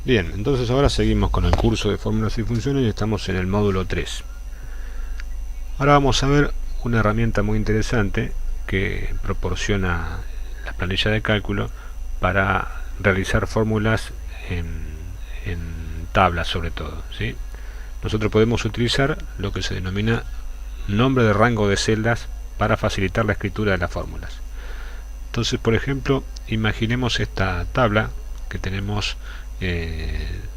Bien, entonces ahora seguimos con el curso de fórmulas y funciones y estamos en el módulo 3. Ahora vamos a ver una herramienta muy interesante que proporciona la planilla de cálculo para realizar fórmulas en tablas sobre todo, ¿sí? Nosotros podemos utilizar lo que se denomina nombre de rango de celdas para facilitar la escritura de las fórmulas. Entonces, por ejemplo, imaginemos esta tabla que tenemos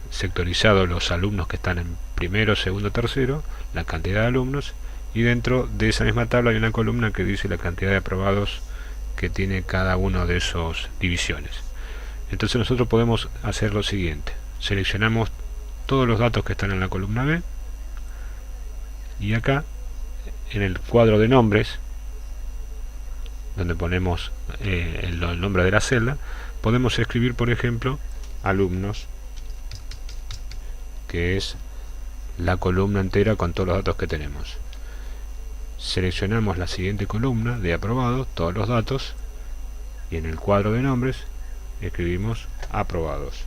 sectorizado los alumnos que están en primero, segundo, tercero, la cantidad de alumnos, y dentro de esa misma tabla hay una columna que dice la cantidad de aprobados que tiene cada uno de esos divisiones. Entonces nosotros podemos hacer lo siguiente: seleccionamos todos los datos que están en la columna B y acá en el cuadro de nombres, donde ponemos el nombre de la celda, podemos escribir, por ejemplo, alumnos, que es la columna entera con todos los datos que tenemos. Seleccionamos la siguiente columna de aprobados, todos los datos, y en el cuadro de nombres escribimos aprobados.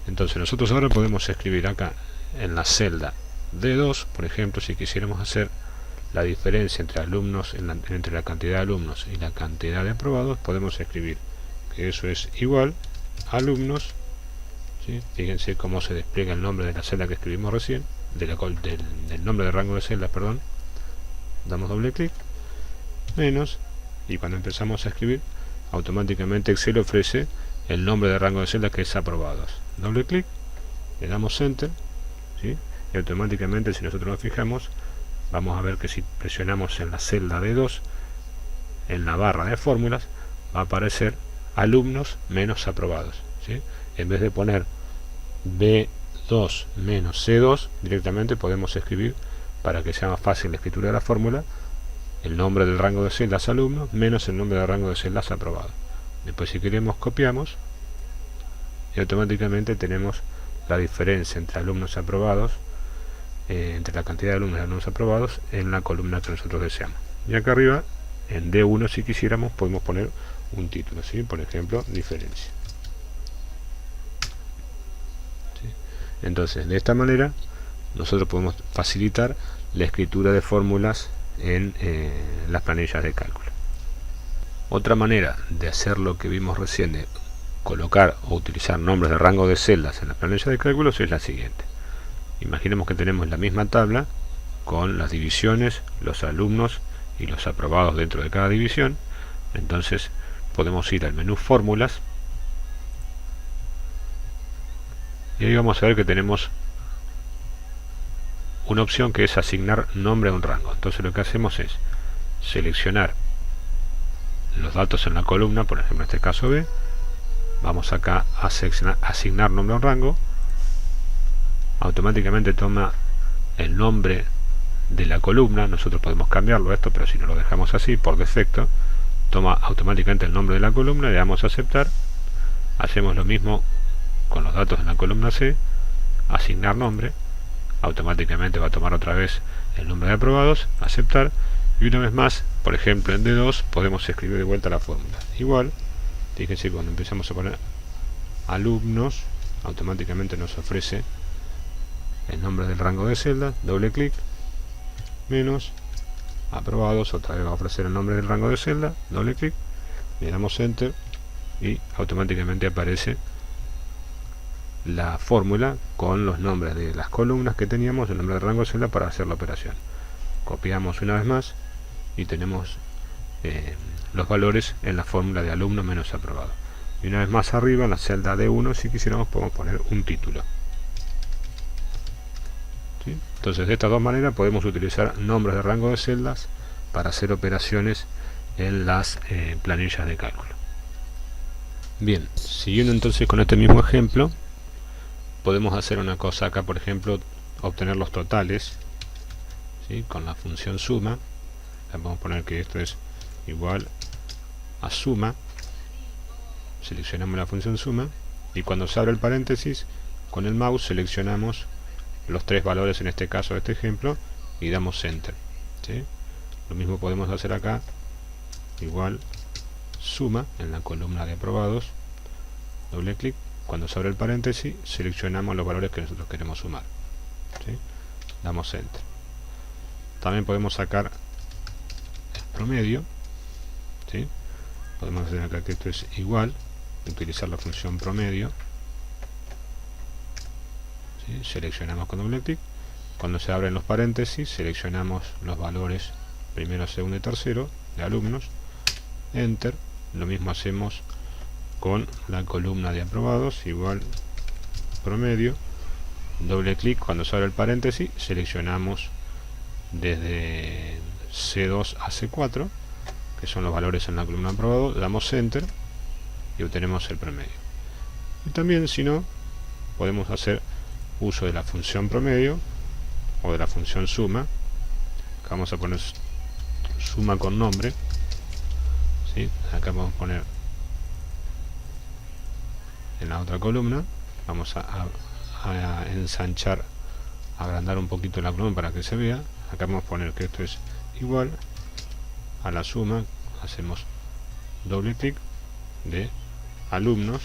Entonces nosotros ahora podemos escribir acá en la celda D2, por ejemplo, si quisiéramos hacer la diferencia entre alumnos, entre la cantidad de alumnos y la cantidad de aprobados, podemos escribir que eso es igual alumnos, ¿sí? Fíjense cómo se despliega el nombre de la celda que escribimos recién, del nombre de rango de celdas, perdón. Damos doble clic, menos, y cuando empezamos a escribir, automáticamente Excel ofrece el nombre de rango de celdas que es aprobados. Doble clic, le damos Enter, ¿sí? Y automáticamente, si nosotros nos fijamos, vamos a ver que si presionamos en la celda D2, en la barra de fórmulas, va a aparecer alumnos menos aprobados, ¿sí? En vez de poner B2 menos C2, directamente podemos escribir, para que sea más fácil la escritura de la fórmula, el nombre del rango de celdas alumnos menos el nombre del rango de celdas aprobados. Después, si queremos, copiamos y automáticamente tenemos la diferencia entre alumnos aprobados, entre la cantidad de alumnos y alumnos aprobados, en la columna que nosotros deseamos. Y acá arriba, en D1, si quisiéramos, podemos poner un título, ¿sí? Por ejemplo, diferencia. ¿Sí? Entonces, de esta manera, nosotros podemos facilitar la escritura de fórmulas en las planillas de cálculo. Otra manera de hacer lo que vimos recién, de colocar o utilizar nombres de rango de celdas en las planillas de cálculos, es la siguiente. Imaginemos que tenemos la misma tabla con las divisiones, los alumnos y los aprobados dentro de cada división. Entonces podemos ir al menú fórmulas y ahí vamos a ver que tenemos una opción que es asignar nombre a un rango. Entonces lo que hacemos es seleccionar los datos en la columna, por ejemplo en este caso B, vamos acá a asignar nombre a un rango, automáticamente toma el nombre de la columna. Nosotros podemos cambiarlo esto, pero si no lo dejamos así, por defecto toma automáticamente el nombre de la columna, le damos a aceptar. Hacemos lo mismo con los datos en la columna C, asignar nombre, automáticamente va a tomar otra vez el nombre de aprobados, aceptar, y una vez más, por ejemplo en D2, podemos escribir de vuelta la fórmula. Igual, fíjense, cuando empezamos a poner alumnos, automáticamente nos ofrece el nombre del rango de celda, doble clic, menos aprobados, otra vez va a ofrecer el nombre del rango de celda, doble clic, le damos Enter y automáticamente aparece la fórmula con los nombres de las columnas que teníamos, el nombre del rango de celda para hacer la operación. Copiamos una vez más y tenemos los valores en la fórmula de alumno menos aprobado. Y una vez más arriba, en la celda D1, si quisiéramos, podemos poner un título. ¿Sí? Entonces, de estas dos maneras podemos utilizar nombres de rango de celdas para hacer operaciones en las planillas de cálculo. Bien, siguiendo entonces con este mismo ejemplo, podemos hacer una cosa acá, por ejemplo, obtener los totales, ¿sí? Con la función suma. Vamos a poner que esto es igual a suma, seleccionamos la función suma y cuando se abre el paréntesis, con el mouse seleccionamos los tres valores, en este caso de este ejemplo, y damos Enter, ¿sí? Lo mismo podemos hacer acá, igual suma en la columna de aprobados, doble clic, cuando se abre el paréntesis seleccionamos los valores que nosotros queremos sumar, ¿sí? Damos enter. También podemos sacar el promedio, ¿sí? Podemos hacer acá que esto es igual, utilizar la función promedio, ¿sí? Seleccionamos con doble clic, cuando se abren los paréntesis seleccionamos los valores primero, segundo y tercero de alumnos, enter. Lo mismo hacemos con la columna de aprobados, igual promedio, doble clic, cuando se abre el paréntesis seleccionamos desde C2 a C4, que son los valores en la columna de aprobados, damos enter y obtenemos el promedio. Y también, si no, podemos hacer uso de la función promedio o de la función suma. Acá vamos a poner suma con nombre, ¿sí? Acá vamos a poner en la otra columna, vamos a ensanchar, agrandar un poquito la columna para que se vea. Acá vamos a poner que esto es igual a la suma, hacemos doble clic, de alumnos,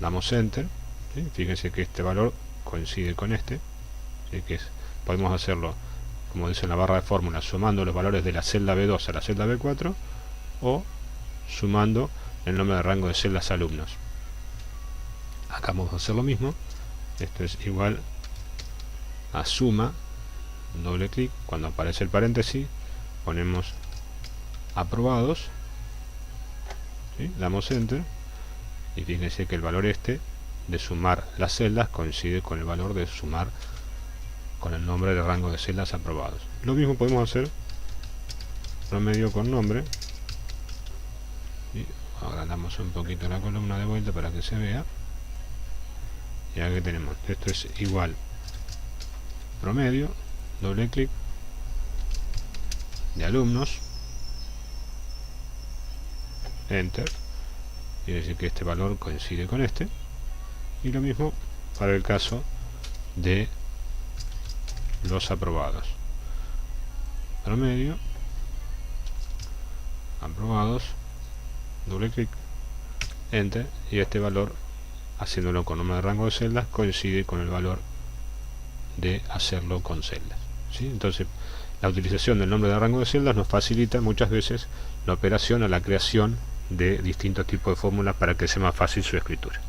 damos enter, ¿sí? Fíjense que este valor coincide con este, ¿sí? Podemos hacerlo como dice en la barra de fórmula, sumando los valores de la celda B2 a la celda B4 o sumando el nombre de rango de celdas alumnos. Acá vamos a hacer lo mismo, esto es igual a suma, doble clic, cuando aparece el paréntesis ponemos aprobados, ¿sí? Damos enter y fíjense que el valor este de sumar las celdas coincide con el valor de sumar con el nombre de rango de celdas aprobados. Lo mismo podemos hacer promedio con nombre, y agrandamos un poquito la columna de vuelta para que se vea, y aquí tenemos, esto es igual promedio, doble clic, de alumnos, enter, quiere decir que este valor coincide con este, y lo mismo para el caso de los aprobados, promedio, aprobados, doble clic, enter, y este valor, haciéndolo con nombre de rango de celdas, coincide con el valor de hacerlo con celdas, ¿sí? Entonces la utilización del nombre de rango de celdas nos facilita muchas veces la operación o la creación de distintos tipos de fórmulas para que sea más fácil su escritura.